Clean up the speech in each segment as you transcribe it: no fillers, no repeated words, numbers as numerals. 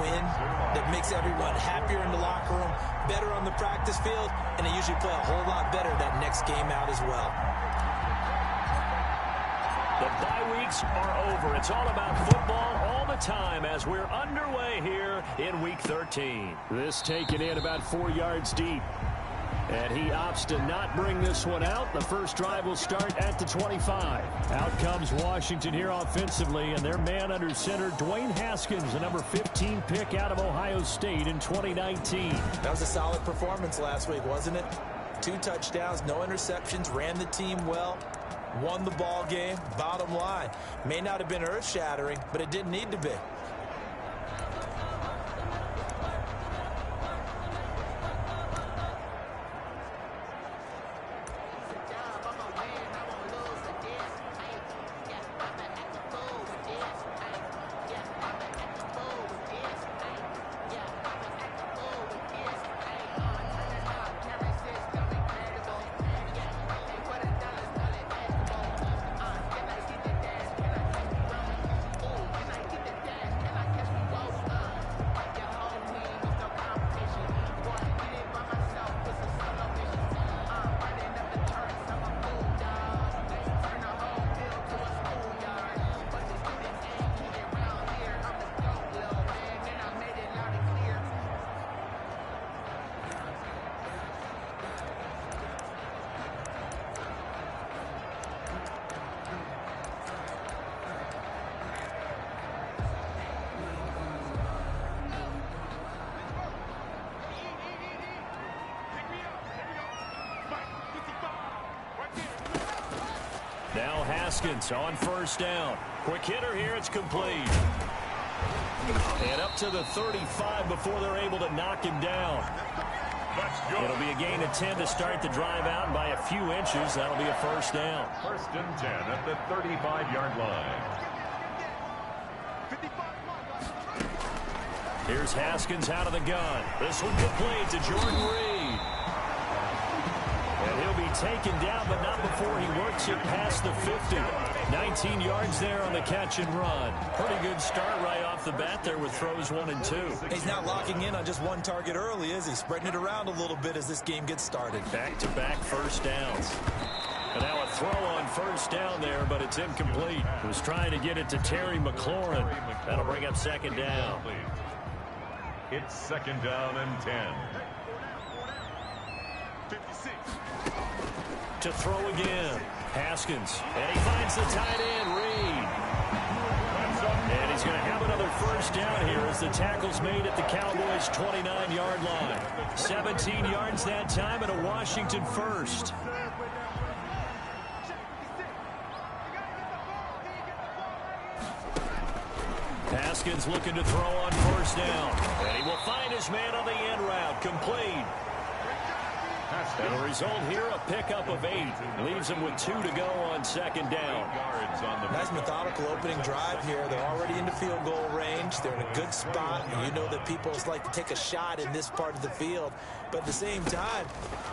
win that makes everyone happier in the locker room, better on the practice field, and they usually play a whole lot better that next game out as well. The bye weeks are over. It's all about football all the time as we're underway here in Week 13. This taken in about 4 yards deep. And he opts to not bring this one out. The first drive will start at the 25. Out comes Washington here offensively, and their man under center, Dwayne Haskins, the number 15 pick out of Ohio State in 2019. That was a solid performance last week, wasn't it? 2 touchdowns, no interceptions, ran the team well, won the ball game. Bottom line, may not have been earth-shattering, but it didn't need to be. Now Haskins on first down. Quick hitter here. It's complete. And up to the 35 before they're able to knock him down. It'll be a gain of 10 to start the drive out by a few inches. That'll be a first down. 1st and 10 at the 35-yard line. Here's Haskins out of the gun. This one complete to Jordan Reed. And he'll be taken down, but not before he works it past the 50. 19 yards there on the catch and run. Pretty good start right off the bat there with throws 1 and 2. He's not locking in on just one target early, is he? Spreading it around a little bit as this game gets started. Back-to-back first downs. And now a throw on first down there, but it's incomplete. He was trying to get it to Terry McLaurin. That'll bring up second down. It's 2nd down and 10. To throw again. Haskins. And he finds the tight end, Reed. And he's going to have another first down here as the tackle's made at the Cowboys' 29-yard line. 17 yards that time and a Washington first. Haskins looking to throw on first down. And he will find his man on the end route. Complete. And the result here, a pickup of 8. Leaves him with 2 to go on second down. Nice methodical opening drive here. They're already in the field goal range. They're in a good spot. And you know that people just like to take a shot in this part of the field. But at the same time,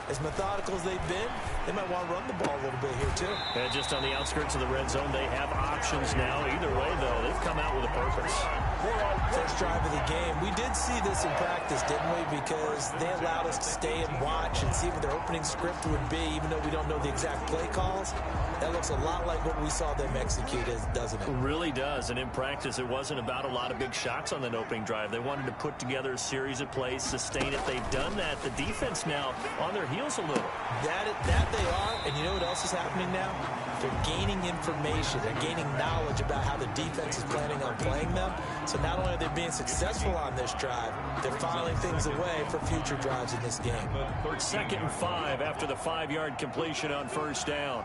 as methodical as they've been, they might want to run the ball a little bit here, too. And just on the outskirts of the red zone, they have options now. Either way, though, they've come out with a purpose. First drive of the game. We did see this in practice, didn't we? Because they allowed us to stay and watch and see what their opening script would be, even though we don't know the exact play calls. That looks a lot like what we saw them execute, doesn't it? It really does. And in practice, it wasn't about a lot of big shots on that opening drive. They wanted to put together a series of plays, sustain it. They've done that. The defense now on their heels a little. That they are. And you know what else is happening now? They're gaining information. They're gaining knowledge about how the defense is planning on playing them. So not only are they being successful on this drive, they're filing things away for future drives in this game. 2nd and 5 after the 5-yard completion on first down.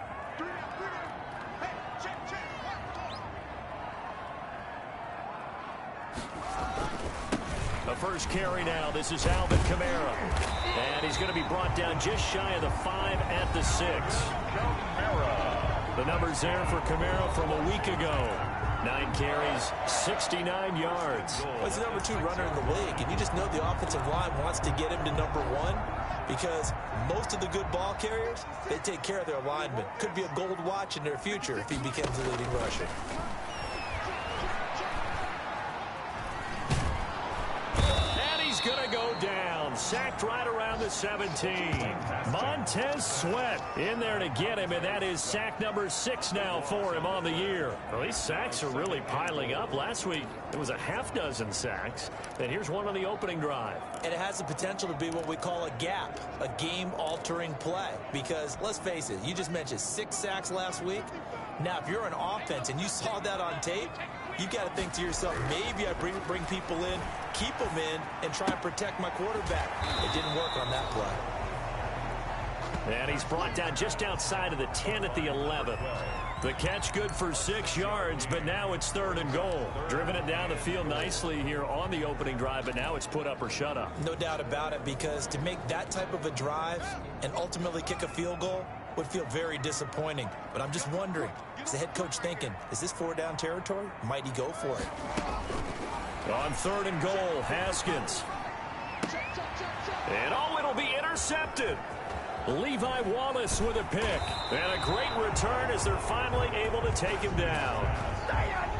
The first carry now. This is Alvin Kamara. And he's going to be brought down just shy of the 5 at the 6. The numbers there for Kamara from a week ago. 9 carries, 69 yards. Well, he's the number 2 runner in the league, and you just know the offensive line wants to get him to number 1 because most of the good ball carriers, they take care of their linemen. Could be a gold watch in their future if he becomes the leading rusher. sacked right around the 17. Montez Sweat in there to get him, and that is sack number 6 now for him on the year. Well, these sacks are really piling up. Last week, it was a half dozen sacks, and here's one on the opening drive. And it has the potential to be what we call a gap, a game-altering play. Because, let's face it, you just mentioned 6 sacks last week. Now, if you're an offense and you saw that on tape, you've got to think to yourself, maybe I bring people in, keep them in, and try and protect my quarterback. It didn't work on that play. And he's brought down just outside of the 10 at the 11. The catch good for 6 yards, but now it's 3rd and goal. Driven it down the field nicely here on the opening drive, but now it's put up or shut up. No doubt about it, because to make that type of a drive and ultimately kick a field goal would feel very disappointing. But I'm just wondering, is the head coach thinking, is this 4-down territory? Might he go for it? On 3rd and goal, Haskins. And it'll be intercepted. Levi Wallace with a pick. And a great return as they're finally able to take him down.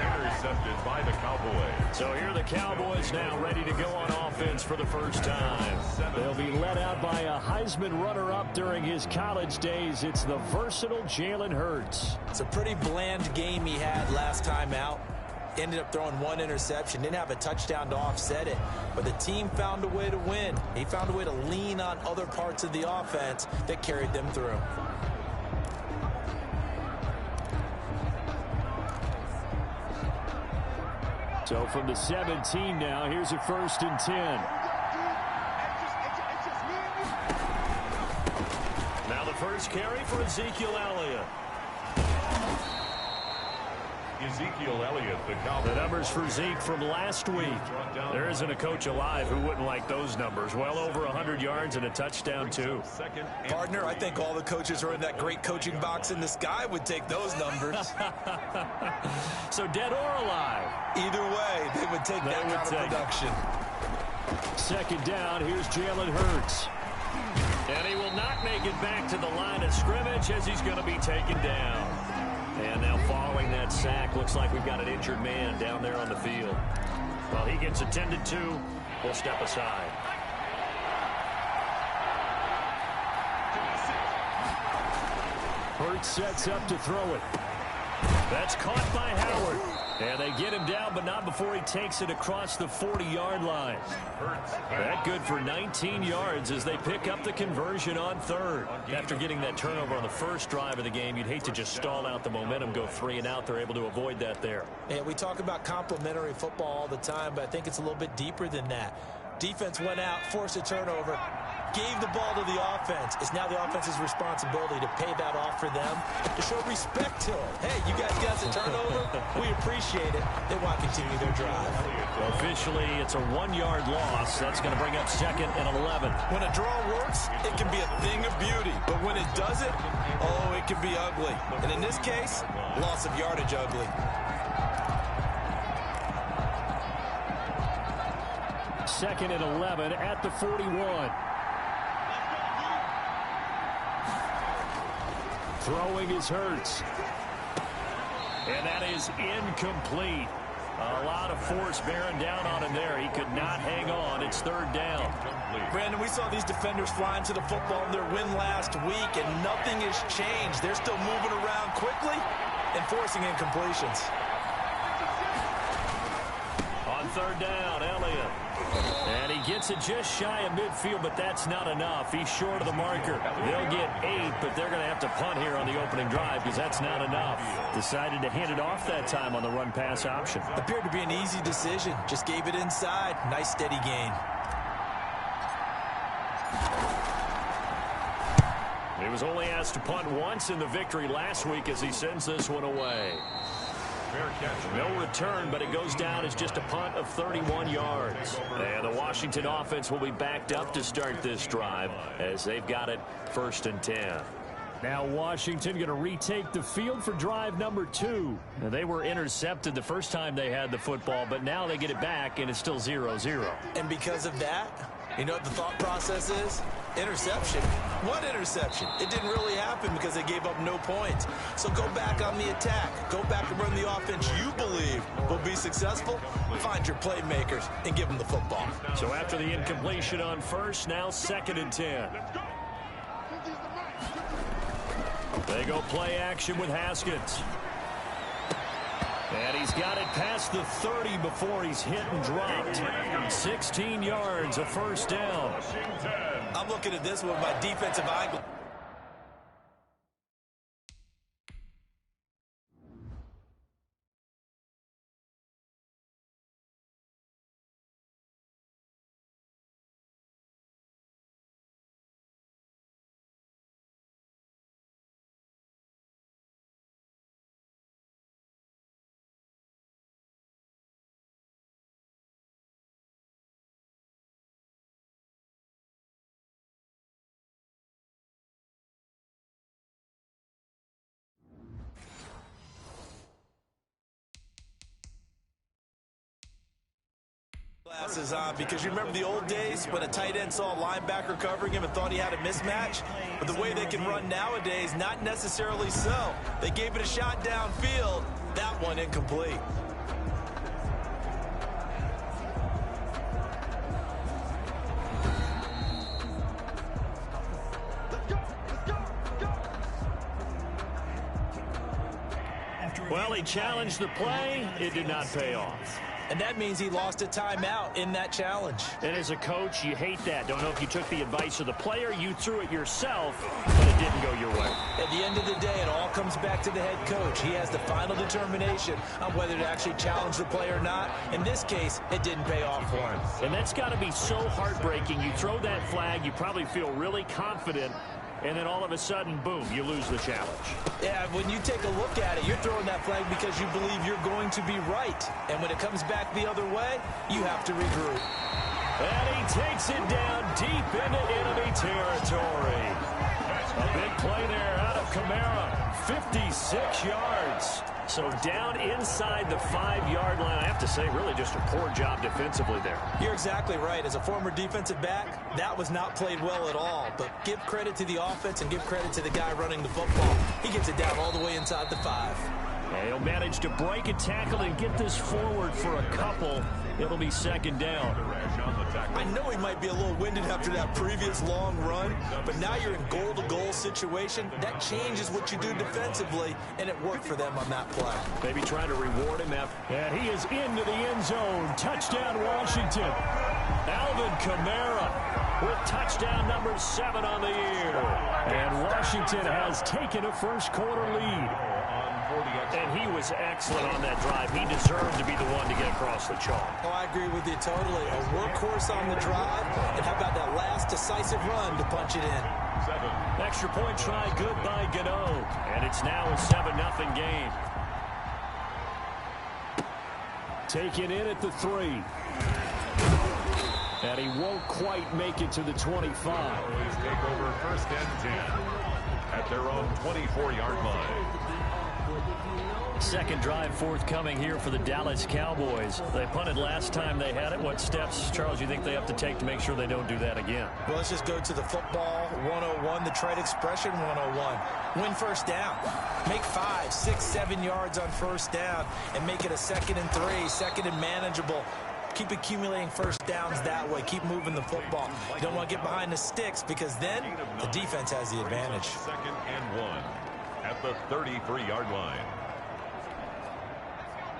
Intercepted by the Cowboys. So here are the Cowboys now ready to go on offense for the first time. They'll be led out by a Heisman runner-up during his college days. It's the versatile Jalen Hurts. It's a pretty bland game he had last time out. Ended up throwing 1 interception. Didn't have a touchdown to offset it. But the team found a way to win. He found a way to lean on other parts of the offense that carried them through. So from the 17 now, here's a 1st and 10. Now the first carry for Ezekiel Elliott. Ezekiel Elliott, the Cowboys. The numbers for Zeke from last week. There isn't a coach alive who wouldn't like those numbers. Well over 100 yards and a touchdown, too. Partner, I think all the coaches are in that great coaching box in the sky would take those numbers. So dead or alive? Either way, they would take that kind of production. 2nd down, here's Jalen Hurts. And he will not make it back to the line of scrimmage as he's going to be taken down. And now following that sack, looks like we've got an injured man down there on the field. Well, he gets attended to. We'll step aside. Hurts sets up to throw it. That's caught by Howard. And they get him down, but not before he takes it across the 40-yard line. That good for 19 yards as they pick up the conversion on 3rd. After getting that turnover on the first drive of the game, you'd hate to just stall out the momentum, go 3 and out. They're able to avoid that there. Yeah, we talk about complementary football all the time, but I think it's a little bit deeper than that. Defense went out, forced a turnover, gave the ball to the offense. It's now the offense's responsibility to pay that off for them, to show respect to them. Hey, you guys got the turnover? We appreciate it. They want to continue their drive. Officially, it's a 1-yard loss. That's going to bring up 2nd and 11. When a draw works, it can be a thing of beauty. But when it doesn't, oh, it can be ugly. And in this case, loss of yardage ugly. 2nd and 11 at the 41. Throwing is Hurts. And that is incomplete. A lot of force bearing down on him there. He could not hang on. It's 3rd down. Brandon, we saw these defenders flying to the football in their win last week, and nothing has changed. They're still moving around quickly and forcing incompletions. On 3rd down, Elliott. And he gets it just shy of midfield, but that's not enough. He's short of the marker. They'll get 8, but they're going to have to punt here on the opening drive because that's not enough. Decided to hand it off that time on the run-pass option. Appeared to be an easy decision. Just gave it inside. Nice, steady gain. He was only asked to punt once in the victory last week as he sends this one away. No return, but it goes down as just a punt of 31 yards. And the Washington offense will be backed up to start this drive as they've got it 1st and 10. Now Washington going to retake the field for drive number 2. Now, they were intercepted the first time they had the football, but now they get it back, and it's still 0-0. And because of that, you know what the thought process is? Interception. What interception? It didn't really happen because they gave up no points. So go back on the attack. Go back and run the offense you believe will be successful. Find your playmakers and give them the football. So after the incompletion on first, now 2nd and 10. They go play action with Haskins. And he's got it past the 30 before he's hit and dropped. 16 yards, a first down. I'm looking at this with my defensive eye. Glasses on, because you remember the old days when a tight end saw a linebacker covering him and thought he had a mismatch? But the way they can run nowadays, not necessarily so. They gave it a shot downfield. That one incomplete. Well, he challenged the play. It did not pay off. And that means he lost a timeout in that challenge. And as a coach, you hate that. Don't know if you took the advice of the player, you threw it yourself, but it didn't go your way. At the end of the day, it all comes back to the head coach. He has the final determination on whether to actually challenge the play or not. In this case, it didn't pay off for him. And that's got to be so heartbreaking. You throw that flag, you probably feel really confident, and then all of a sudden, boom, you lose the challenge. Yeah, when you take a look at it, you're throwing that flag because you believe you're going to be right. And when it comes back the other way, you have to regroup. And he takes it down deep into enemy territory. A big play there out of Kamara. 56 yards. So down inside the 5-yard line. I have to say, really just a poor job defensively there. You're exactly right. As a former defensive back, that was not played well at all. But give credit to the offense and give credit to the guy running the football. He gets it down all the way inside the 5. And he'll manage to break a tackle and get this forward for a couple. It'll be 2nd down. I know he might be a little winded after that previous long run, but now you're in goal-to-goal situation. That changes what you do defensively, and it worked for them on that play. Maybe trying to reward him after. And he is into the end zone. Touchdown, Washington. Alvin Kamara with touchdown number 7 on the year. And Washington has taken a first-quarter lead. And he was excellent on that drive. He deserved to be the one to get across the chalk. Oh, I agree with you totally. A workhorse on the drive. And how about that last decisive run to punch it in? Extra point try good by Gano. And it's now a 7-0 game. Taken in at the 3. And he won't quite make it to the 25. Always take over 1st and 10 at their own 24-yard line. Second drive forthcoming here for the Dallas Cowboys. They punted last time they had it. What steps, Charles, you think they have to take to make sure they don't do that again? Well, let's just go to the football 101, the trade expression 101. Win first down. Make 5, 6, 7 yards on first down and make it a 2nd and 3, 2nd and manageable. Keep accumulating first downs that way. Keep moving the football. You don't want to get behind the sticks because then the defense has the advantage. 2nd and 1 at the 33-yard line.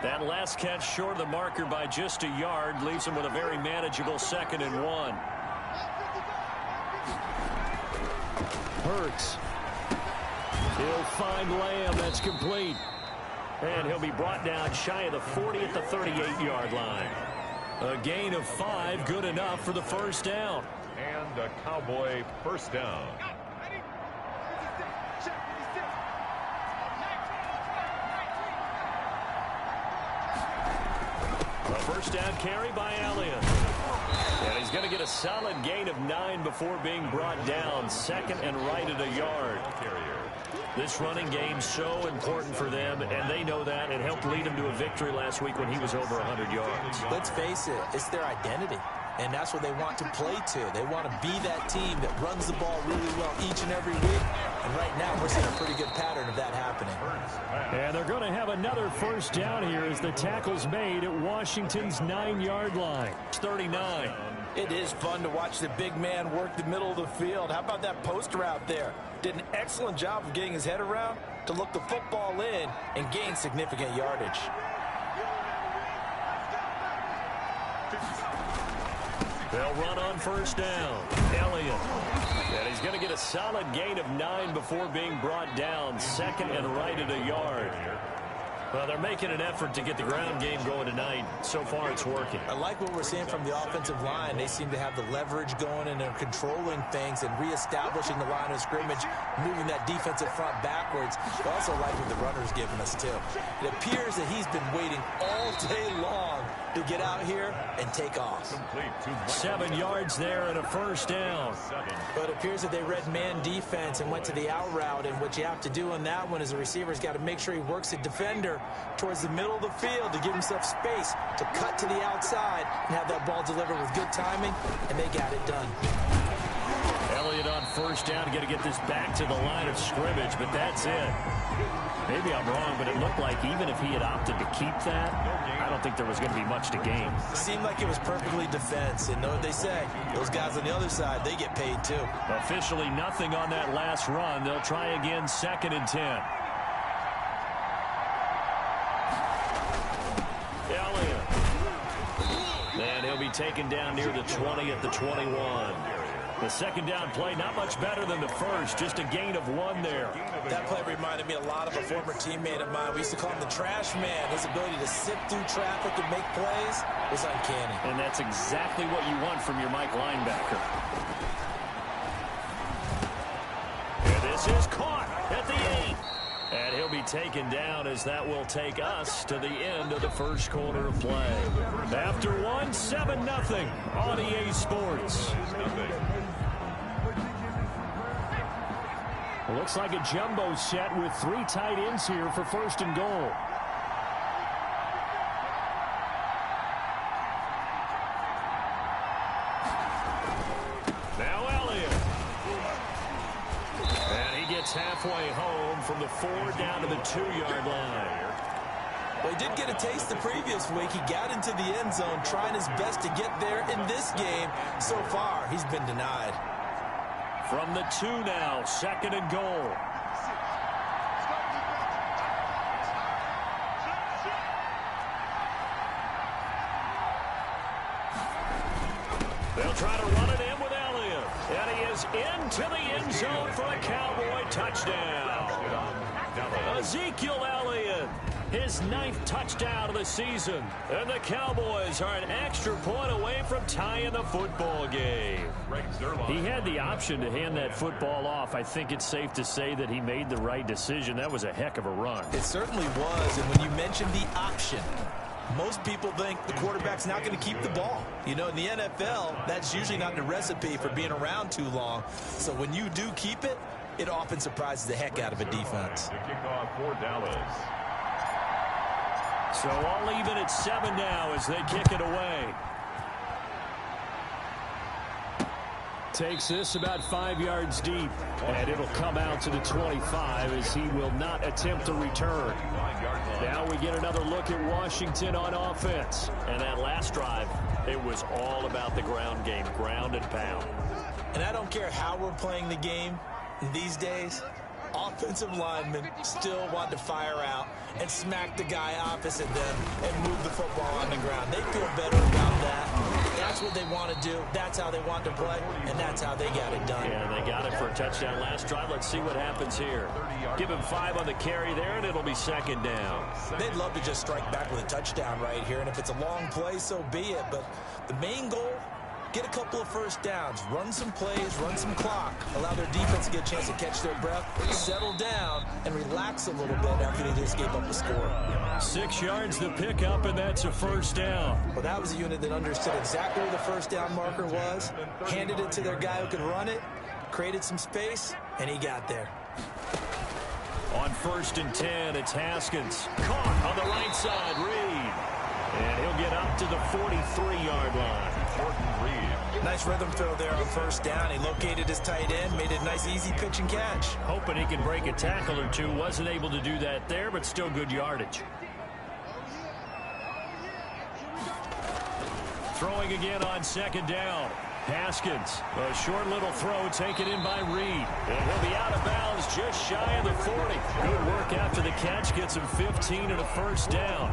That last catch short of the marker by just a yard leaves him with a very manageable 2nd and 1. Hurts. He'll find Lamb. That's complete. And he'll be brought down shy of the 40 at the 38-yard line. A gain of 5, good enough for the first down. And a Cowboy first down. A first down carry by Elliott. And he's he's going to get a solid gain of 9 before being brought down. Second and right at a yard. This running game's so important for them, and they know that. It helped lead them to a victory last week when he was over 100 yards. Let's face it, it's their identity. And that's what they want to play to. They want to be that team that runs the ball really well each and every week. And right now, we're seeing a pretty good pattern of that happening. And they're going to have another first down here as the tackle's made at Washington's 9-yard line. 39. It is fun to watch the big man work the middle of the field. How about that post route there? Did an excellent job of getting his head around to look the football in and gain significant yardage. They'll run on first down. Elliott. And he's going to get a solid gain of 9 before being brought down. Second and right at a yard. Well, they're making an effort to get the ground game going tonight. So far, it's working. I like what we're seeing from the offensive line. They seem to have the leverage going, and they're controlling things and reestablishing the line of scrimmage, moving that defensive front backwards. I also like what the runner's giving us, too. It appears that he's been waiting all day long to get out here and take off. 7 yards there and a first down. But it appears that they read man defense and went to the out route, and what you have to do on that one is the receiver's got to make sure he works the defender towards the middle of the field to give himself space to cut to the outside and have that ball delivered with good timing, and they got it done. Elliott on first down, got to get this back to the line of scrimmage, but that's it. Maybe I'm wrong, but it looked like even if he had opted to keep that, I don't think there was going to be much to gain. It seemed like it was perfectly defense, and know what they say, those guys on the other side, they get paid too. Officially nothing on that last run. They'll try again, 2nd and 10. Elliott. And he'll be taken down near the 20 at the 21. The second down play, not much better than the first, just a gain of 1 there. That play reminded me a lot of a former teammate of mine. We used to call him the trash man. His ability to sift through traffic and make plays was uncanny. And that's exactly what you want from your Mike linebacker. And this is caught at the 8. And he'll be taken down as that will take us to the end of the first quarter of play. After 1, 7-0 on EA Sports. Looks like a jumbo set with 3 tight ends here for first and goal. Now Elliott. And he gets halfway home from the 4 down to the 2-yard line. Well, he did get a taste the previous week. He got into the end zone, trying his best to get there in this game. So far, he's been denied. From the 2 now, 2nd and goal. They'll try to run it in with Elliott. And he is into the end zone for a Cowboy touchdown. Ezekiel Elliott, his 9th touchdown of the season. And the Cowboys are an extra point away from tying the football game. He had the option to hand that football off. I think it's safe to say that he made the right decision. That was a heck of a run. It certainly was. And when you mentioned the option, most people think the quarterback's not going to keep the ball. You know, in the NFL, that's usually not the recipe for being around too long. So when you do keep it, it often surprises the heck out of a defense. The kickoff for Dallas. So all even at 7 now as they kick it away. Takes this about 5 yards deep, and it'll come out to the 25 as he will not attempt to return. Now we get another look at Washington on offense. And that last drive, it was all about the ground game, ground and pound. And I don't care how we're playing the game these days, offensive linemen still want to fire out and smack the guy opposite them and move the football on the ground. They feel better about that. That's what they want to do. That's how they want to play, and that's how they got it done. Yeah, they got it for a touchdown last drive. Let's see what happens here. Give him 5 on the carry there, and it'll be 2nd down. They'd love to just strike back with a touchdown right here, and if it's a long play, so be it. But the main goal get a couple of first downs, run some plays, run some clock, allow their defense to get a chance to catch their breath, settle down, and relax a little bit after they just gave up a score. 6 yards the pickup, and that's a first down. Well, that was a unit that understood exactly where the first down marker was, handed it to their guy who could run it, created some space, and he got there. On 1st and 10, it's Haskins. Caught on the right side, Reed. And he'll get up to the 43-yard line. Jordan Reed. Nice rhythm throw there on first down. He located his tight end, made it a nice, easy pitch and catch. Hoping he can break a tackle or two. Wasn't able to do that there, but still good yardage. Throwing again on 2nd down. Haskins, a short little throw taken in by Reed. And he'll be out of bounds just shy of the 40. Good work after the catch. Gets him 15 and a first down.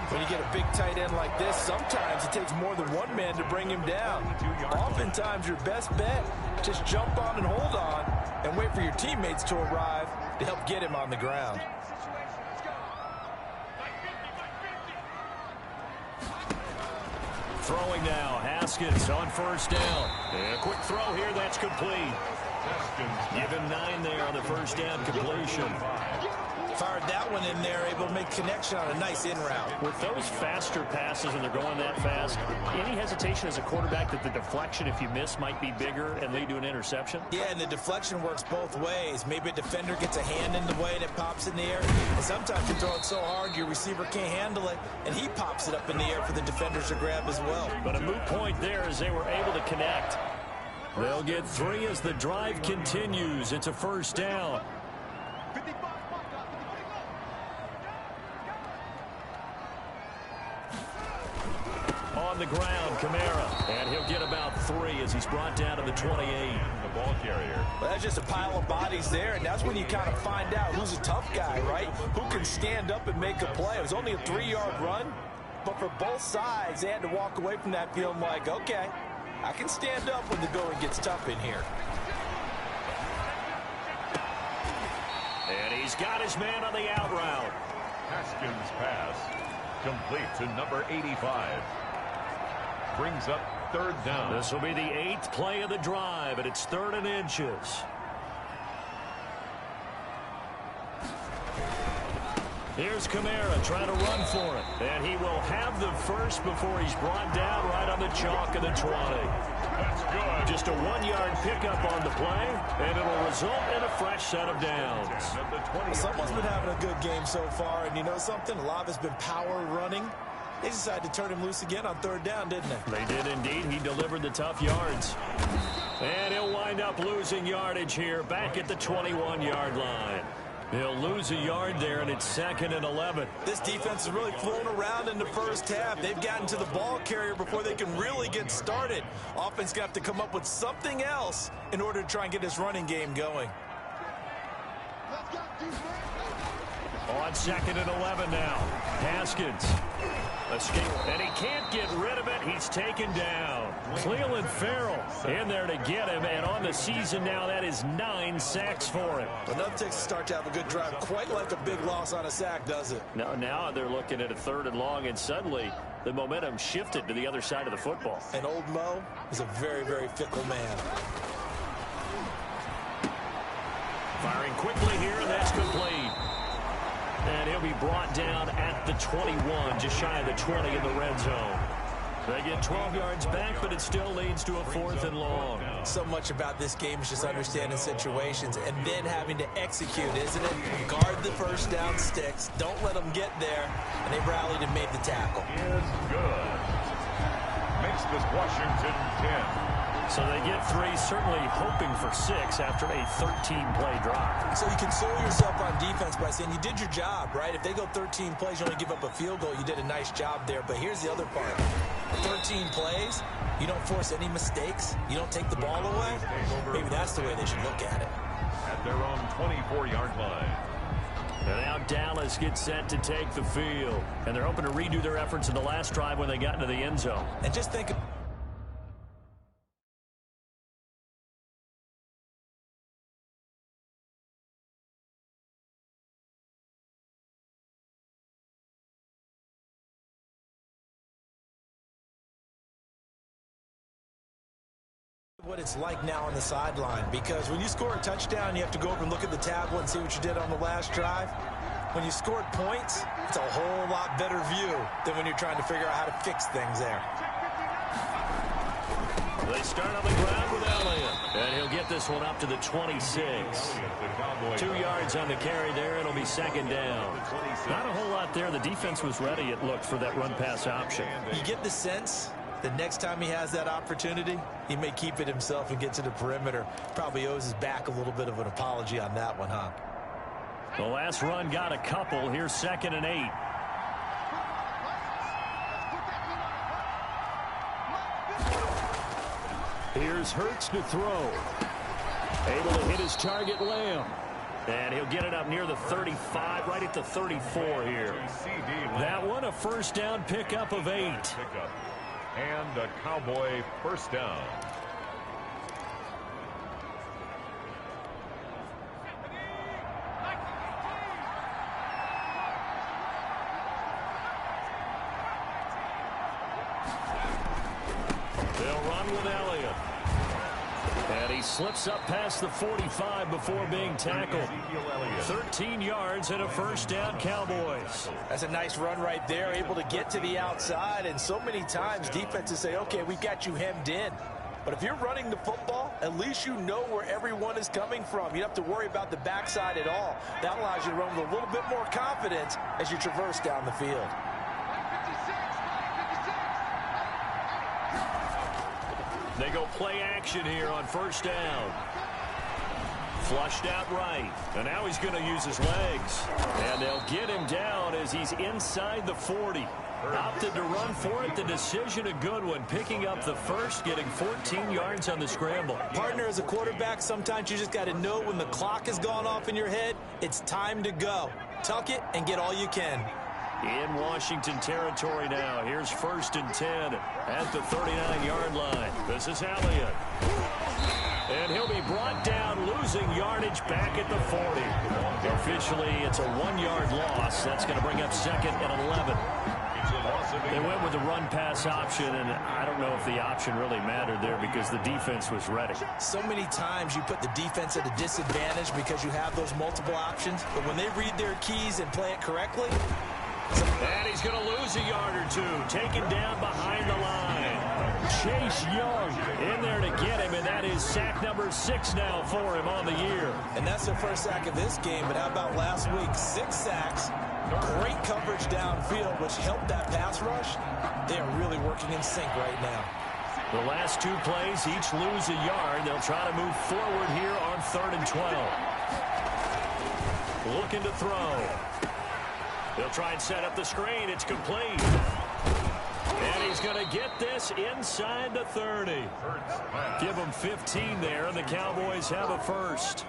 When you get a big tight end like this, sometimes it takes more than one man to bring him down. Oftentimes, your best bet, just jump on and hold on and wait for your teammates to arrive to help get him on the ground. Throwing now, Haskins on 1st down. And a quick throw here, that's complete. Give him 9 there on the first down completion. Fired that one in there, able to make connection on a nice in route. With those faster passes and they're going that fast, any hesitation as a quarterback that the deflection, if you miss, might be bigger and lead to an interception? Yeah, and the deflection works both ways. Maybe a defender gets a hand in the way and it pops in the air. And sometimes you throw it so hard your receiver can't handle it, and he pops it up in the air for the defenders to grab as well. But a moot point there as they were able to connect. They'll get 3 as the drive continues. It's a first down. On the ground, Kamara, and he'll get about 3 as he's brought down to the 28. The ball carrier. Well, that's just a pile of bodies there, and that's when you kind of find out who's a tough guy, right? Who can stand up and make a play. It was only a 3-yard run, but for both sides, they had to walk away from that feeling like, okay, I can stand up when the going gets tough in here. And he's got his man on the out route. Haskins' pass complete to number 85. Brings up 3rd down. This will be the 8th play of the drive, and it's 3rd and inches. Here's Kamara trying to run for it. And he will have the first before he's brought down right on the chalk of the 20. That's good. Just a 1-yard pickup on the play, and it'll result in a fresh set of downs. At the 20. Someone's been having a good game so far, and you know something? A lot of it's been power running. They decided to turn him loose again on 3rd down, didn't they? They did indeed. He delivered the tough yards. And he'll wind up losing yardage here back at the 21-yard line. He'll lose a yard there, and it's 2nd and 11. This defense is really flown around in the first half. They've gotten to the ball carrier before they can really get started. Offense going to have to come up with something else in order to try and get this running game going. On 2nd and 11 now. Haskins. Escape. And he can't get rid of it. He's taken down. Cleveland Farrell in there to get him. And on the season now, that is 9 sacks for him. But nothing takes a start to have a good drive quite like a big loss on a sack, does it? Now they're looking at a 3rd and long, and suddenly the momentum shifted to the other side of the football. And old Mo is a very, very fickle man. Firing quickly here, and that's complete. And he'll be brought down at the 21, just shy of the 20 in the red zone. They get 12 yards back, but it still leads to a 4th and long. So much about this game is just understanding situations and then having to execute, isn't it? Guard the first down sticks. Don't let them get there. And they rallied and made the tackle. Is good. Makes this Washington 10. So they get 3, certainly hoping for 6 after a 13-play drive. So you console yourself on defense by saying you did your job, right? If they go 13 plays, you only give up a field goal, you did a nice job there. But here's the other part. 13 plays, you don't force any mistakes, you don't take the ball away. Maybe that's the way they should look at it. At their own 24-yard line. And now Dallas gets set to take the field. And they're hoping to redo their efforts in the last drive when they got into the end zone. And just think What it's like now on the sideline, because when you score a touchdown, you have to go over and look at the tablet and see what you did on the last drive. When you scored points, it's a whole lot better view than when you're trying to figure out how to fix things there. They start on the ground with Elliott, and he'll get this one up to the 26. 2 yards on the carry there. It'll be second down. Not a whole lot there. The defense was ready, it looked, for that run-pass option. You get the sense the next time he has that opportunity, he may keep it himself and get to the perimeter. Probably owes his back a little bit of an apology on that one, huh? The last run got a couple. Here's 2nd and 8. Here's Hurts to throw. Able to hit his target, Lamb. And he'll get it up near the 35, right at the 34 here. That one, a first down pickup of 8. And a Cowboy first down. They'll run with Elliott. And he slips up past the 45 before being tackled. 13 yards and a first down, Cowboys. That's a nice run right there, able to get to the outside. And so many times defenses say, okay, we've got you hemmed in. But if you're running the football, at least you know where everyone is coming from. You don't have to worry about the backside at all. That allows you to run with a little bit more confidence as you traverse down the field. They go play action here on first down. Flushed out right. And now he's going to use his legs. And they'll get him down as he's inside the 40. Opted to run for it. The decision a good one. Picking up the first, getting 14 yards on the scramble. Partner, as a quarterback, sometimes you just got to know when the clock has gone off in your head, it's time to go. Tuck it and get all you can. In Washington territory now. Here's 1st and 10 at the 39-yard line. This is Elliott. And he'll be brought down, losing yardage back at the 40. Officially, it's a 1-yard loss. That's going to bring up 2nd and 11. They went with the run-pass option, and I don't know if the option really mattered there because the defense was ready. So many times you put the defense at a disadvantage because you have those multiple options, but when they read their keys and play it correctly... And he's going to lose a yard or two. Taken down behind the line. Chase Young in there to get him, and that is sack number 6 now for him on the year. And that's their first sack of this game, but how about last week? 6 sacks, great coverage downfield, which helped that pass rush. They are really working in sync right now. The last 2 plays, each lose a yard. They'll try to move forward here on 3rd and 12. Looking to throw. They'll try and set up the screen. It's complete. And he's going to get this inside the 30. Give him 15 there, and the Cowboys have a first.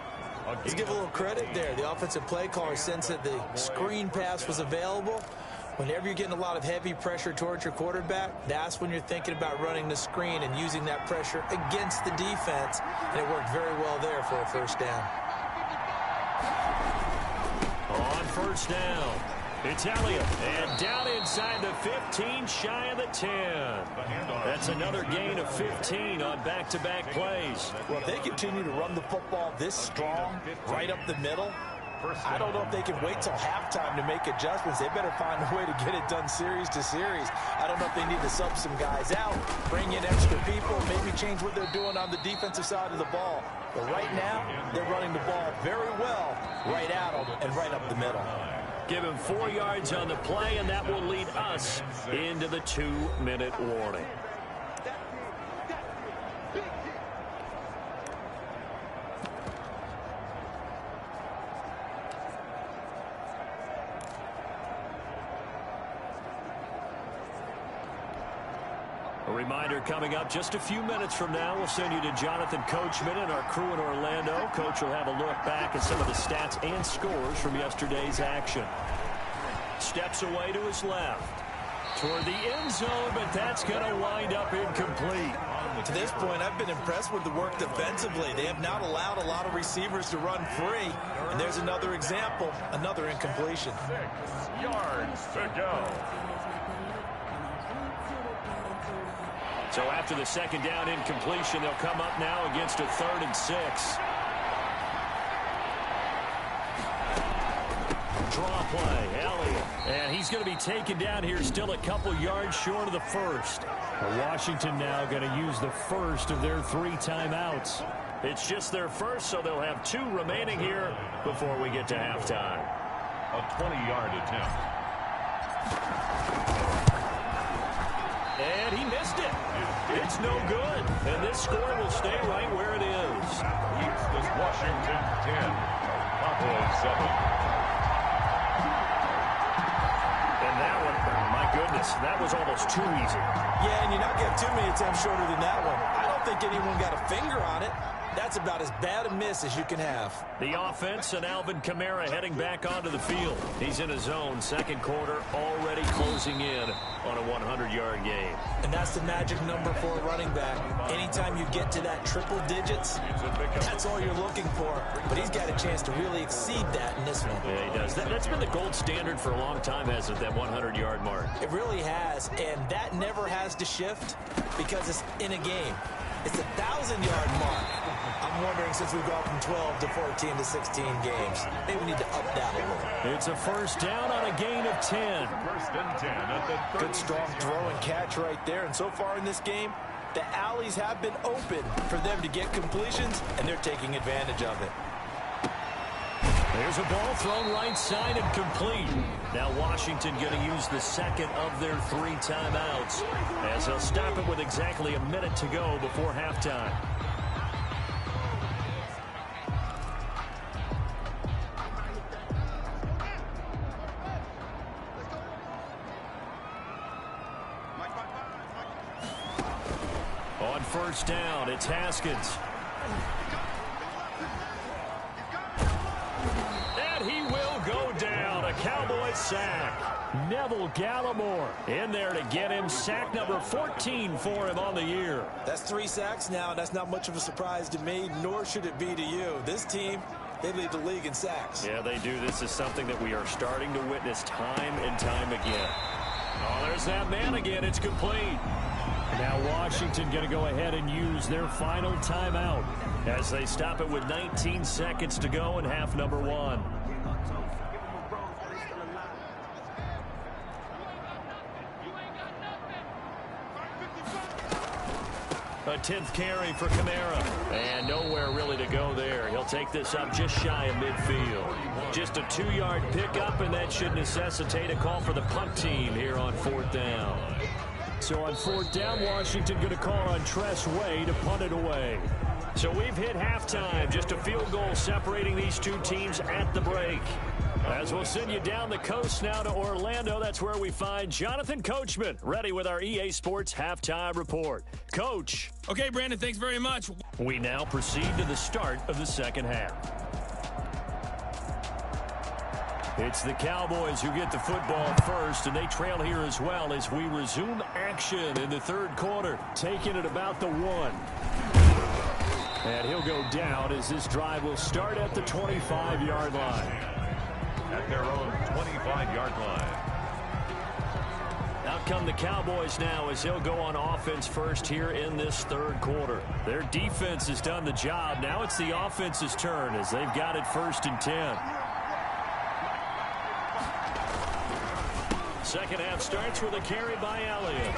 Let's give a little credit there. The offensive play caller sensed that the screen pass was available. Whenever you're getting a lot of heavy pressure towards your quarterback, that's when you're thinking about running the screen and using that pressure against the defense. And it worked very well there for a first down. On first down. It's Elliott, and down inside the 15, shy of the 10. That's another gain of 15 on back-to-back plays. Well, if they continue to run the football this strong, right up the middle, I don't know if they can wait till halftime to make adjustments. They better find a way to get it done series to series. I don't know if they need to sub some guys out, bring in extra people, maybe change what they're doing on the defensive side of the ball. But right now, they're running the ball very well right at them and right up the middle. Give him 4 yards on the play, and that will lead us into the 2-minute warning. A reminder coming up just a few minutes from now, we'll send you to Jonathan Coachman and our crew in Orlando. Coach will have a look back at some of the stats and scores from yesterday's action. Steps away to his left. Toward the end zone, but that's going to wind up incomplete. To this point, I've been impressed with the work defensively. They have not allowed a lot of receivers to run free. And there's another example, another incompletion. 6 yards to go. So after the second down incompletion, they'll come up now against a 3rd and 6. Draw play, Elliott. And he's going to be taken down here, still a couple yards short of the first. Washington now going to use the first of their 3 timeouts. It's just their first, so they'll have 2 remaining here before we get to halftime. A 20-yard attempt. And he missed it. It's no good. And this score will stay right where it is. Keeps this Washington 10. Cowboys 7. And that one, my goodness, that was almost too easy. Yeah, and you're not getting too many attempts shorter than that one. I don't think anyone got a finger on it. That's about as bad a miss as you can have. The offense and Alvin Kamara heading back onto the field. He's in his zone, second quarter, already closing in on a 100-yard game. And that's the magic number for a running back. Anytime you get to that triple digits, that's all you're looking for. But he's got a chance to really exceed that in this one. Yeah, he does. That's been the gold standard for a long time, hasn't it, that 100-yard mark? It really has, and that never has to shift because it's in a game. It's a 1,000-yard mark. I'm wondering, since we've gone from 12 to 14 to 16 games, maybe we need to up that a little. It's a first down on a gain of 10. First and 10 at the 30. Good strong throw and catch right there. And so far in this game, the alleys have been open for them to get completions, and they're taking advantage of it. There's a ball thrown right side and complete. Now Washington going to use the second of their 3 timeouts as they'll stop it with exactly a minute to go before halftime. On first down, it's Haskins. And he will go down. A Cowboy sack. Neville Gallimore in there to get him. Sack number 14 for him on the year. That's 3 sacks now. That's not much of a surprise to me, nor should it be to you. This team, they lead the league in sacks. Yeah, they do. This is something that we are starting to witness time and time again. Oh, there's that man again. It's complete. Now Washington going to go ahead and use their final timeout as they stop it with 19 seconds to go in half number 1. A 10th carry for Kamara. And nowhere really to go there. He'll take this up just shy of midfield. Just a 2-yard pickup, and that should necessitate a call for the punt team here on 4th down. So on 4th down, Washington going to call on Tress Way to punt it away. So we've hit halftime. Just a field goal separating these 2 teams at the break. As we'll send you down the coast now to Orlando, that's where we find Jonathan Coachman, ready with our EA Sports halftime report. Coach. Okay, Brandon, thanks very much. We now proceed to the start of the second half. It's the Cowboys who get the football first, and they trail here as well as we resume action in the 3rd quarter, taking it about the 1. And he'll go down as this drive will start at the 25-yard line. At their own 25-yard line. Out come the Cowboys now as they'll go on offense first here in this 3rd quarter. Their defense has done the job. Now it's the offense's turn as they've got it 1st and 10. Second half starts with a carry by Elliott.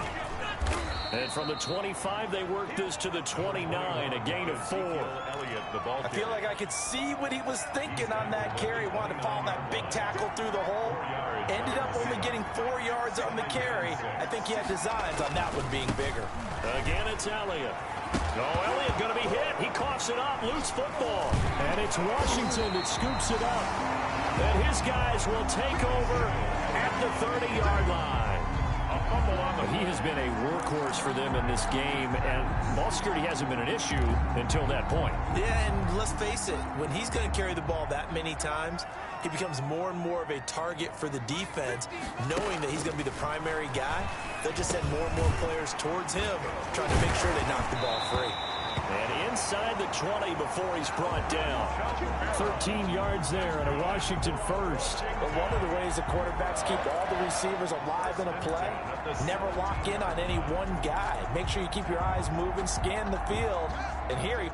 And from the 25, they work this to the 29, a gain of 4. I feel like I could see what he was thinking on that carry. Wanted to follow that big tackle through the hole. Ended up only getting 4 yards on the carry. I think he had designs on that one being bigger. Again, it's Elliott. Oh, Elliott going to be hit. He coughs it up. Loose football. And it's Washington that scoops it up. And his guys will take over at the 30-yard line. He has been a workhorse for them in this game, and ball security hasn't been an issue until that point. Yeah, and let's face it, when he's going to carry the ball that many times, he becomes more and more of a target for the defense, knowing that he's going to be the primary guy. They'll just send more and more players towards him, trying to make sure they knock the ball free. And inside the 20 before he's brought down. 13 yards there and a Washington first. But one of the ways the quarterbacks keep all the receivers alive in a play, never lock in on any one guy. Make sure you keep your eyes moving, scan the field, and here he...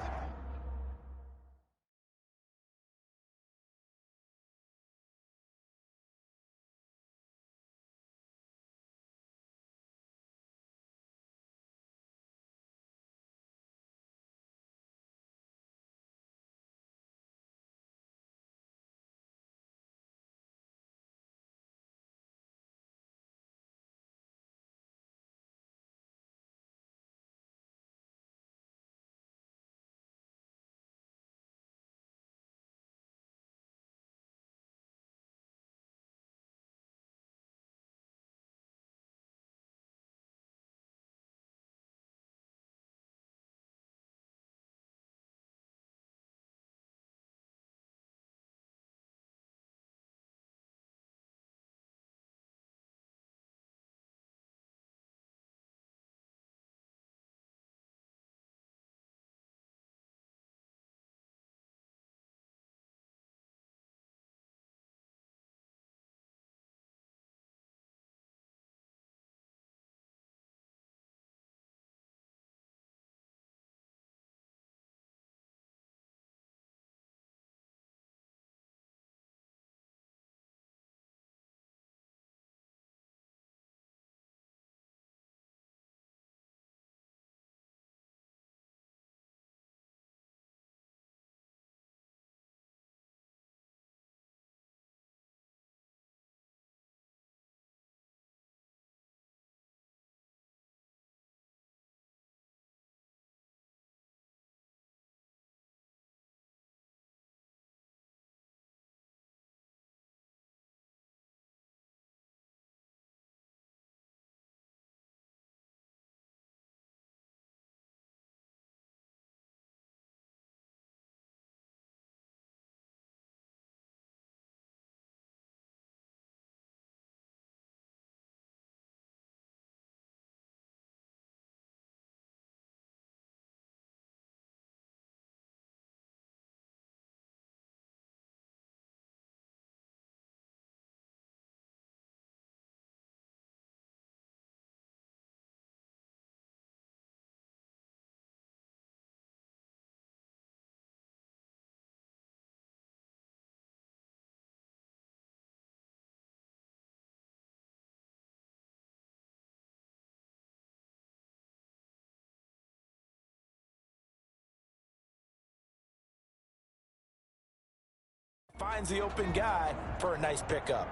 finds the open guy for a nice pickup.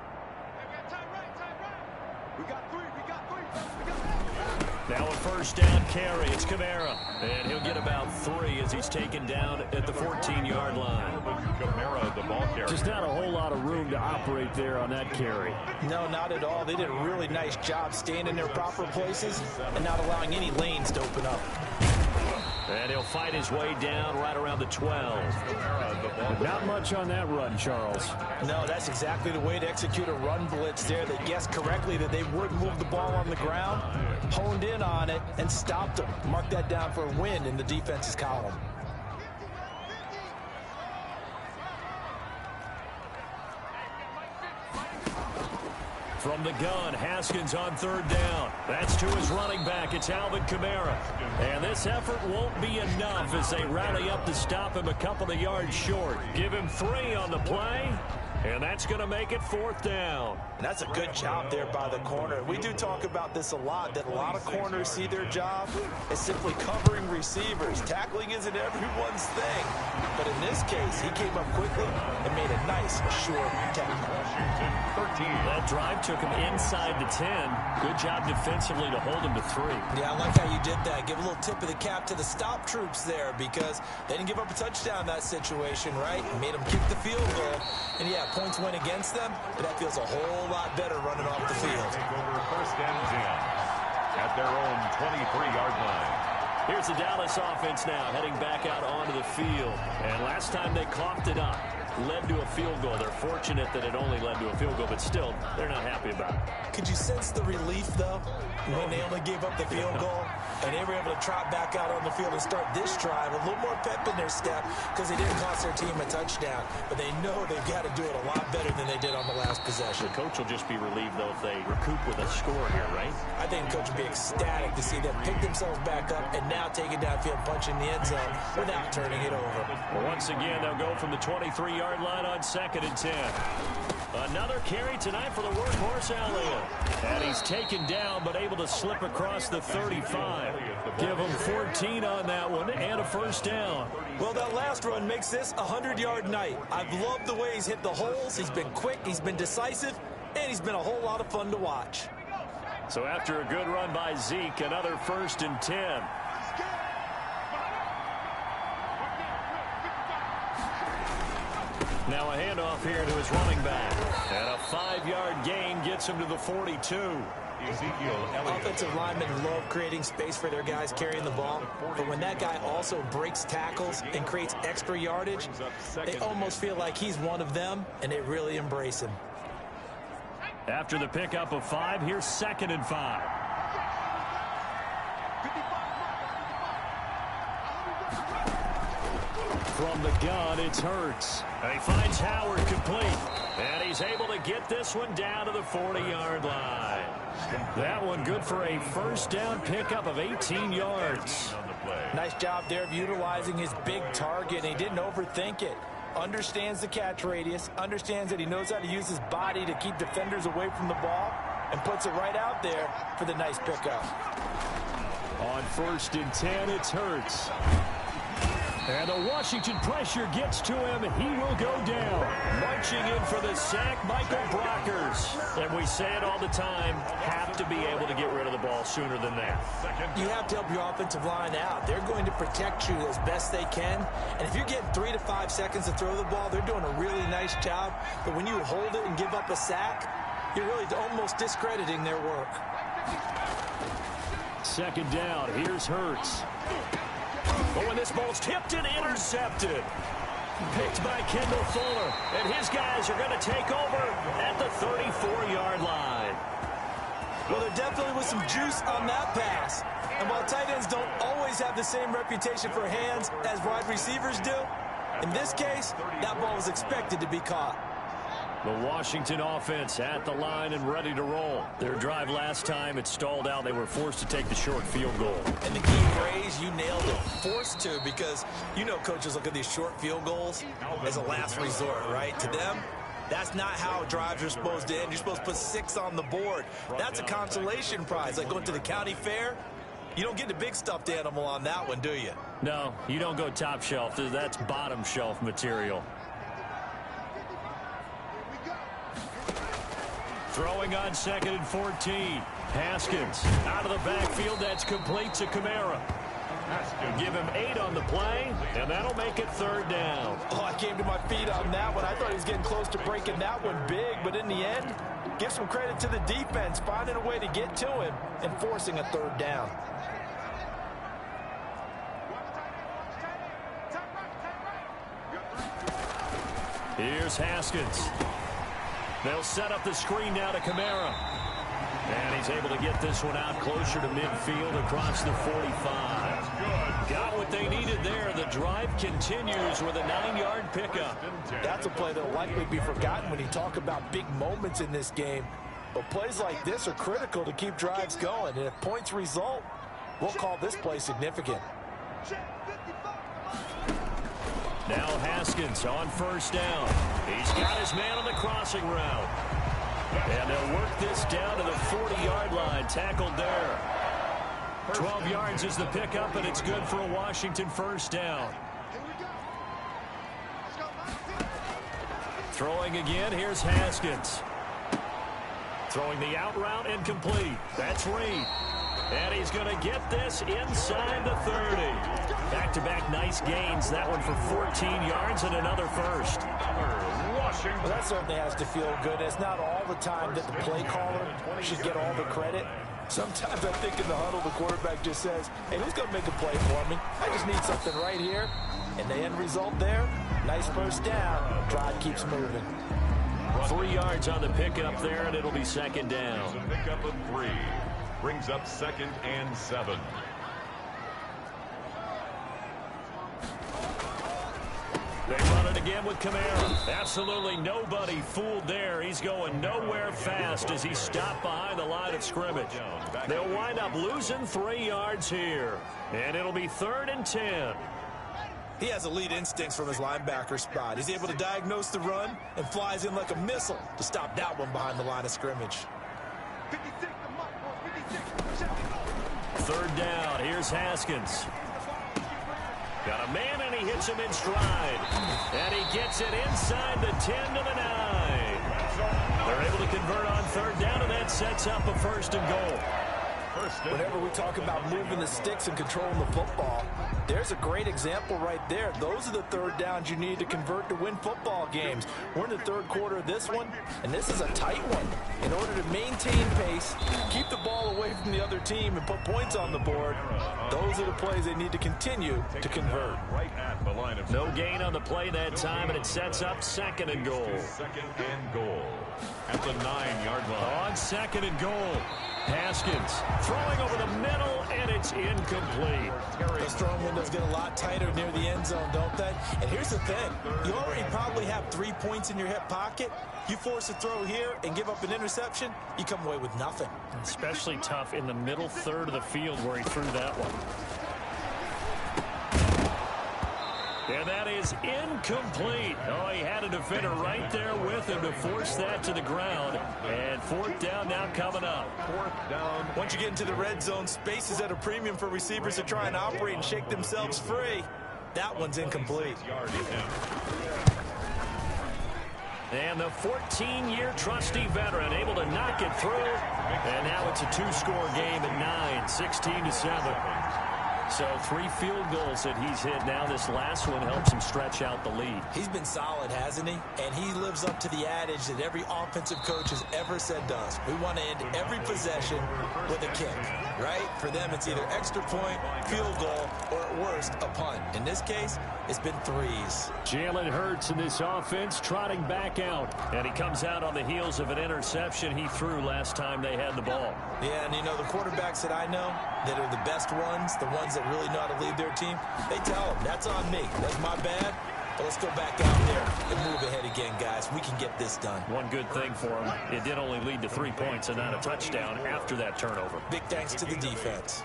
Now a first down carry. It's Kamara. And he'll get about 3 as he's taken down at the 14-yard line. Kamara, the ball carrier. Just not a whole lot of room to operate there on that carry. No, not at all. They did a really nice job staying in their proper places and not allowing any lanes to open up. And he'll fight his way down right around the 12. Not much on that run, Charles. No, that's exactly the way to execute a run blitz there. They guessed correctly that they would move the ball on the ground, honed in on it, and stopped them. Mark that down for a win in the defense's column. From the gun, Haskins on third down. That's to his running back. It's Alvin Kamara. And this effort won't be enough as they rally up to stop him a couple of yards short. Give him 3 on the play, and that's going to make it 4th down. And that's a good job there by the corner. We do talk about this a lot, that a lot of corners see their job as simply covering receivers. Tackling isn't everyone's thing. But in this case, he came up quickly and made a nice, short tackle. That drive took him inside the 10. Good job defensively to hold him to 3. Yeah, I like how you did that. Give a little tip of the cap to the stop troops there because they didn't give up a touchdown in that situation, right? Made them kick the field goal. And, yeah, points went against them, but that feels a whole lot better running off the field. Take over first and 10 at their own 23-yard line. Here's the Dallas offense now heading back out onto the field. And last time they coughed it up. led to a field goal. They're fortunate that it only led to a field goal, but still, they're not happy about it. Could you sense the relief, though, when they only gave up the field goal and they were able to trot back out on the field and start this drive, a little more pep in their step because they didn't cost their team a touchdown, but they know they've got to do it a lot better than they did on the last possession. The coach will just be relieved, though, if they recoup with a score here, right? I think the coach will be ecstatic to see them pick themselves back up and now take it downfield, punch in the end zone without turning it over. Well, once again, they'll go from the 23-yard line on 2nd and 10. Another carry tonight for the workhorse Elliott. And he's taken down, but able to slip across the 35. Give him 14 on that one and a first down. Well, that last run makes this a 100-yard night. I've loved the way he's hit the holes. He's been quick, he's been decisive, and he's been a whole lot of fun to watch. So after a good run by Zeke, another 1st and 10. Now a handoff here to his running back. And a 5-yard gain gets him to the 42. Offensive linemen love creating space for their guys carrying the ball, but when that guy also breaks tackles and creates extra yardage, they almost feel like he's one of them, and they really embrace him. After the pickup of 5, here's 2nd and 5. From the gun, it's Hurts. He finds Howard complete. And he's able to get this one down to the 40-yard line. That one good for a first down pickup of 18 yards. Nice job there of utilizing his big target. He didn't overthink it. Understands the catch radius. Understands that he knows how to use his body to keep defenders away from the ball. And puts it right out there for the nice pickup. On 1st and 10, it's Hurts. And the Washington pressure gets to him. He will go down. Marching in for the sack, Michael Brockers. And we say it all the time, have to be able to get rid of the ball sooner than that. You have to help your offensive line out. They're going to protect you as best they can. And if you're getting 3 to 5 seconds to throw the ball, they're doing a really nice job. But when you hold it and give up a sack, you're really almost discrediting their work. 2nd down, here's Hurts. But when this ball's tipped and intercepted. Picked by Kendall Fuller. And his guys are going to take over at the 34-yard line. Well, there definitely was some juice on that pass. And while tight ends don't always have the same reputation for hands as wide receivers do, in this case, that ball was expected to be caught. The Washington offense at the line and ready to roll. Their drive last time, it stalled out. They were forced to take the short field goal. And the key phrase, you nailed it, forced to, because you know coaches look at these short field goals as a last resort, right? To them, that's not how drives are supposed to end. You're supposed to put 6 on the board. That's a consolation prize, like going to the county fair. You don't get the big stuffed animal on that one, do you? No, you don't go top shelf. That's bottom shelf material. Throwing on 2nd and 14. Haskins out of the backfield. That's complete to Kamara. Give him 8 on the play, and that'll make it 3rd down. Oh, I came to my feet on that one. I thought he was getting close to breaking that one big, but in the end, give some credit to the defense, finding a way to get to him and forcing a 3rd down. Here's Haskins. They'll set up the screen now to Kamara. And he's able to get this one out closer to midfield across the 45. Got what they needed there. The drive continues with a 9-yard pickup. That's a play that will likely be forgotten when you talk about big moments in this game. But plays like this are critical to keep drives going. And if points result, we'll call this play significant. Now Haskins on 1st down. He's got his man on the crossing route. And they'll work this down to the 40-yard line. Tackled there. 12 yards is the pickup, and it's good for a Washington 1st down. Throwing again, here's Haskins. Throwing the out route and complete. That's Reed. And he's going to get this inside the 30. Back-to-back nice gains. That one for 14 yards and another first. Well, that certainly has to feel good. It's not all the time that the play caller should get all the credit. Sometimes I think in the huddle, the quarterback just says, hey, who's going to make a play for me? I just need something right here. And the end result there, Nice first down. Drive keeps moving. 3 yards on the pickup there, and it'll be second down. A pickup of 3. Brings up 2nd and 7. They run it again with Kamara. Absolutely nobody fooled there. He's going nowhere fast as he's stopped behind the line of scrimmage. They'll wind up losing 3 yards here. And it'll be 3rd and 10. He has elite instincts from his linebacker spot. He's able to diagnose the run and flies in like a missile to stop that one behind the line of scrimmage. 3rd down. Here's Haskins. Got a man, and he hits him in stride. And he gets it inside the 10 to the 9. They're able to convert on 3rd down, and that sets up a 1st and goal. Whenever we talk about moving the sticks and controlling the football, there's a great example right there. Those are the 3rd downs you need to convert to win football games. We're in the 3rd quarter of this one, and this is a tight one. In order to maintain pace, keep the ball away from the other team, and put points on the board, those are the plays they need to continue to convert. Right at the line of no gain on the play that time, and it sets up 2nd and goal. 2nd and goal at the 9-yard line. On 2nd and goal. Haskins throwing over the middle, and it's incomplete. Those throwing windows get a lot tighter near the end zone, don't they? And here's the thing. You already probably have 3 points in your hip pocket. You force a throw here and give up an interception, you come away with nothing. Especially tough in the middle third of the field where he threw that one. And that is incomplete. Oh, he had a defender right there with him to force that to the ground. And 4th down now coming up. 4th down. Once you get into the red zone, space is at a premium for receivers to try and operate and shake themselves free. That one's incomplete. And the 14-year trusty veteran able to knock it through. And now it's a 2-score game at 9, 16-7. So 3 field goals that he's hit now. This last one helps him stretch out the lead. He's been solid, hasn't he? And he lives up to the adage that every offensive coach has ever said to us. We want to end every possession with a kick, right? For them, it's either extra point, field goal, or at worst, a punt. In this case, it's been 3s. Jalen Hurts in this offense trotting back out. And he comes out on the heels of an interception he threw last time they had the ball. Yeah, and you know, the quarterbacks that I know that are the best ones, the ones that really know how to lead their team, they tell them, that's on me. That's my bad. But let's go back out there and move ahead again, guys. We can get this done. One good thing for him, it did only lead to 3 points and not a touchdown after that turnover. Big thanks to the defense.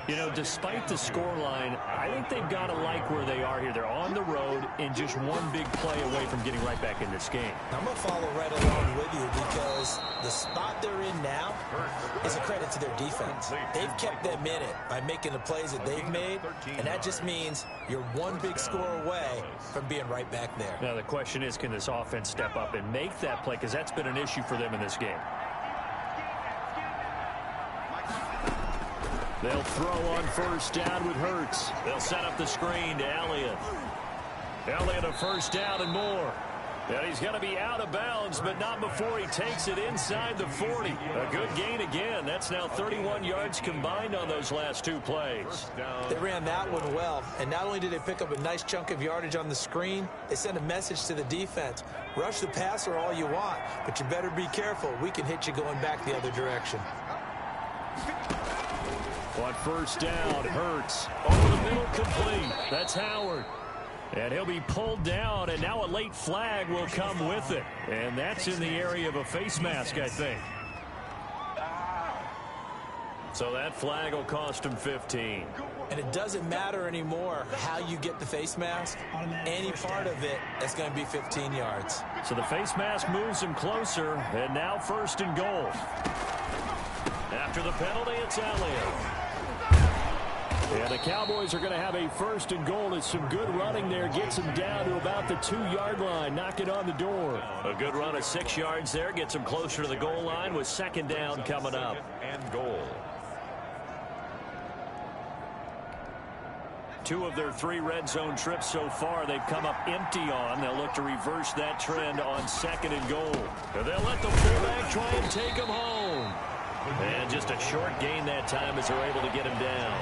You know, despite the scoreline, I think they've got to like where they are here. They're on the road and just one big play away from getting right back in this game. I'm going to follow right along with you because the spot they're in now is a credit to their defense. They've kept them in it by making the plays that they've made, and that just means you're one big score away from being right back there. Now, the question is, can this offense step up and make that play? Because that's been an issue for them in this game. They'll throw on 1st down with Hurts. They'll set up the screen to Elliott. Elliott a 1st down and more. And he's going to be out of bounds, but not before he takes it inside the 40. A good gain again. That's now 31 yards combined on those last 2 plays. They ran that one well, and not only did they pick up a nice chunk of yardage on the screen, they sent a message to the defense. Rush the passer all you want, but you better be careful. We can hit you going back the other direction. On 1st down, Hurts over the middle, complete. That's Howard. And he'll be pulled down, and now a late flag will come with it. And that's in the area of a face mask, I think. So that flag will cost him 15. And it doesn't matter anymore how you get the face mask. Any part of it, that's going to be 15 yards. So the face mask moves him closer, and now 1st and goal. After the penalty, it's Elliott. And the Cowboys are going to have a 1st and goal. It's some good running there. Gets him down to about the 2-yard line. Knock it on the door. A good run of 6 yards there. Gets him closer to the goal line with 2nd down coming up. And goal. 2 of their 3 red zone trips so far, they've come up empty on. They'll look to reverse that trend on 2nd and goal. And they'll let the fullback try and take him home. And just a short gain that time as they're able to get him down.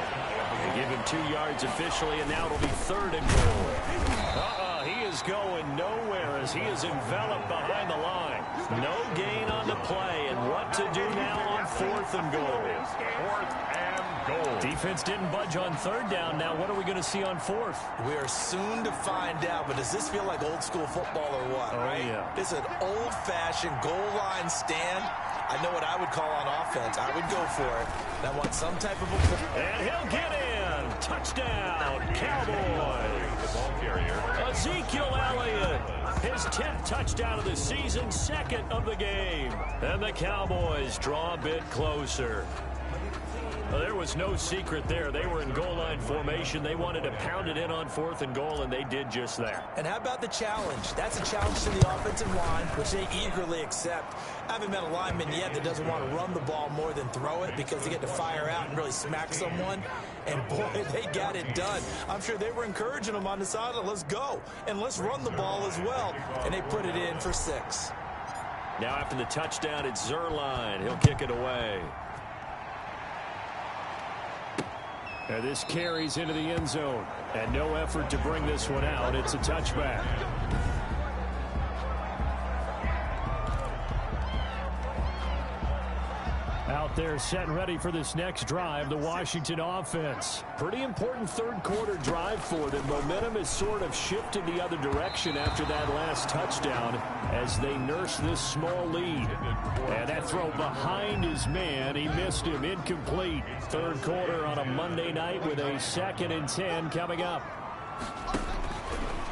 They give him 2 yards officially, and now it'll be 3rd and goal. Well, he is going nowhere as he is enveloped behind the line. No gain on the play, and what to do now on 4th and goal. 4th and goal. Defense didn't budge on 3rd down. Now what are we going to see on 4th? We are soon to find out, but does this feel like old school football or what, right? Yeah. This is an old-fashioned goal line stand. I know what I would call on offense. I would go for it. And I want some type of a... And he'll get in. Touchdown, Cowboys. The ball carrier. Ezekiel Elliott, his 10th touchdown of the season, 2nd of the game. And the Cowboys draw a bit closer. Well, there was no secret there. They were in goal line formation. They wanted to pound it in on 4th and goal, and they did just that. And how about the challenge? That's a challenge to the offensive line, which they eagerly accept. I haven't met a lineman yet that doesn't want to run the ball more than throw it because they get to fire out and really smack someone. And, boy, they got it done. I'm sure they were encouraging them on the sideline. Let's go, and let's run the ball as well. And they put it in for 6. Now after the touchdown, it's Zerline. He'll kick it away. And this carries into the end zone. And no effort to bring this one out. It's a touchback. Out there set and ready for this next drive, the Washington offense. Pretty important 3rd quarter drive for them. Momentum has sort of shifted the other direction after that last touchdown as they nurse this small lead. And that throw behind his man, he missed him, incomplete. 3rd quarter on a Monday night with a 2nd and 10 coming up.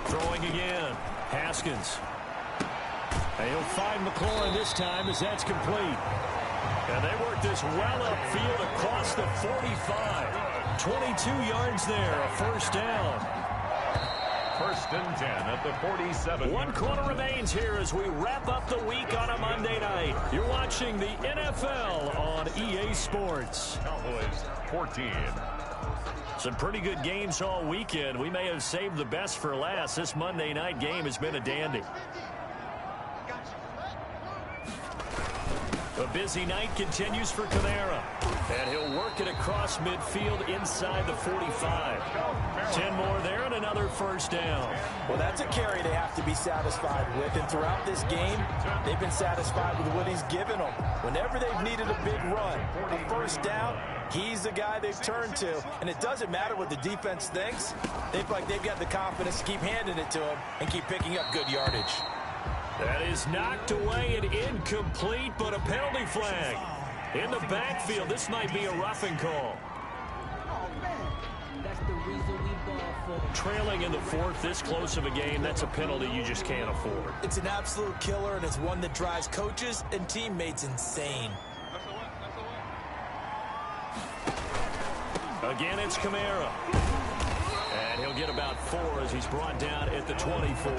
Throwing again, Haskins. And he'll find McLaurin this time as that's complete. And they work this well upfield across the 45. 22 yards there, a 1st down. 1st and 10 at the 47. 1 quarter remains here as we wrap up the week on a Monday night. You're watching the NFL on EA Sports. Cowboys 14. Some pretty good games all weekend. We may have saved the best for last. This Monday night game has been a dandy. A busy night continues for Kamara. And he'll work it across midfield inside the 45. 10 more there and another 1st down. Well, that's a carry they have to be satisfied with. And throughout this game, they've been satisfied with what he's given them. Whenever they've needed a big run, a 1st down, he's the guy they've turned to. And it doesn't matter what the defense thinks. They feel like they've got the confidence to keep handing it to him and keep picking up good yardage. That is knocked away and incomplete, but a penalty flag. In the backfield, this might be a roughing call. Trailing in the 4th, this close of a game, that's a penalty you just can't afford. It's an absolute killer, and it's one that drives coaches and teammates insane. Again, it's Kamara. And he'll get about 4 as he's brought down at the 24.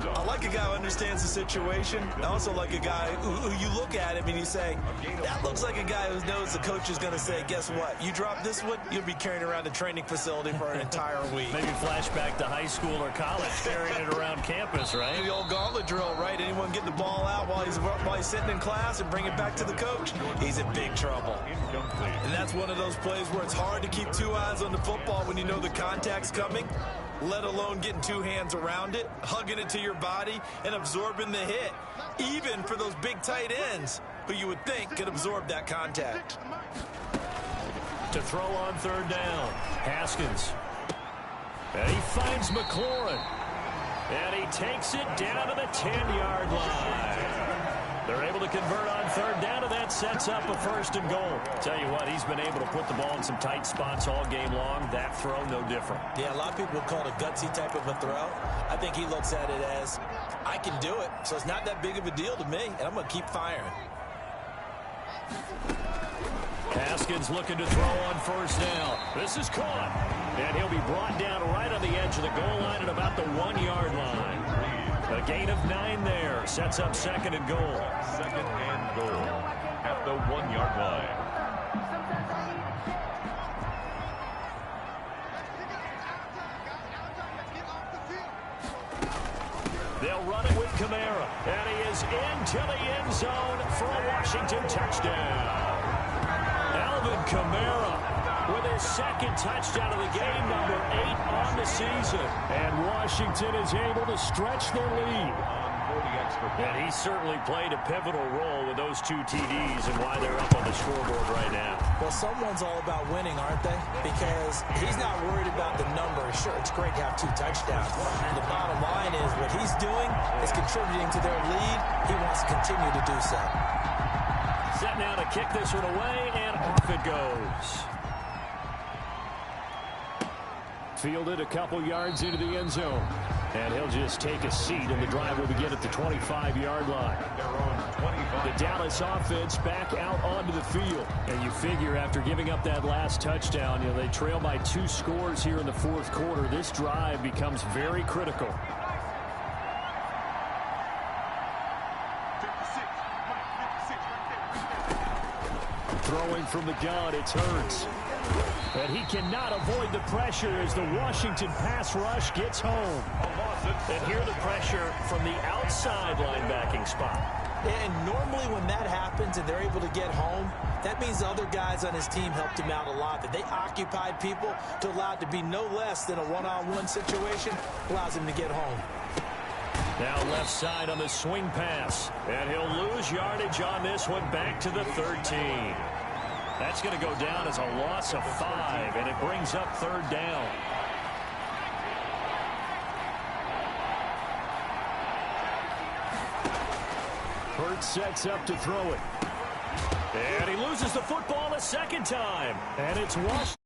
I like a guy who understands the situation. I also like a guy who you look at him and you say, that looks like a guy who knows the coach is going to say, guess what? You drop this one, you'll be carrying around the training facility for an entire week. Maybe flashback to high school or college, carrying it around campus, right? The old gauntlet drill, right? Anyone get the ball out while he's sitting in class and bring it back to the coach? He's in big trouble. And that's one of those plays where it's hard to keep 2 eyes on the football when you know the contact's coming, let alone getting 2 hands around it, hugging it to your body, and absorbing the hit, even for those big tight ends who you would think could absorb that contact. To throw on 3rd down, Haskins. And he finds McLaurin. And he takes it down to the 10-yard line. They're able to convert on 3rd down, and that sets up a 1st and goal. Tell you what, he's been able to put the ball in some tight spots all game long. That throw, no different. Yeah, a lot of people call it a gutsy type of a throw. I think he looks at it as, I can do it, so it's not that big of a deal to me, and I'm going to keep firing. Haskins looking to throw on 1st down. This is caught, and he'll be brought down right on the edge of the goal line at about the 1-yard line. A gain of 9 there. Sets up 2nd and goal. 2nd and goal at the 1-yard line. They'll run it with Kamara. And he is into the end zone for a Washington touchdown. Alvin Kamara with his 2nd touchdown of the game, number 8 on the season. And Washington is able to stretch their lead. And he certainly played a pivotal role with those 2 TDs and why they're up on the scoreboard right now. Well, someone's all about winning, aren't they? Because he's not worried about the numbers. Sure, it's great to have 2 touchdowns. The bottom line is what he's doing is contributing to their lead. He wants to continue to do so. Set now to kick this one away, and off it goes. Fielded a couple yards into the end zone. And he'll just take a seat, and the drive will begin at the 25-yard line. The Dallas offense back out onto the field. And you figure after giving up that last touchdown, they trail by 2 scores here in the 4th quarter. This drive becomes very critical. Throwing from the gun, it's Hurts. And he cannot avoid the pressure as the Washington pass rush gets home. And here the pressure from the outside linebacking spot. And normally when that happens and they're able to get home, that means the other guys on his team helped him out a lot. That they occupied people to allow it to be no less than a one-on-one situation allows him to get home. Now left side on the swing pass. And he'll lose yardage on this one back to the 13. That's going to go down as a loss of 5, and it brings up 3rd down. Hurts sets up to throw it. And he loses the football a 2nd time. And it's Washington.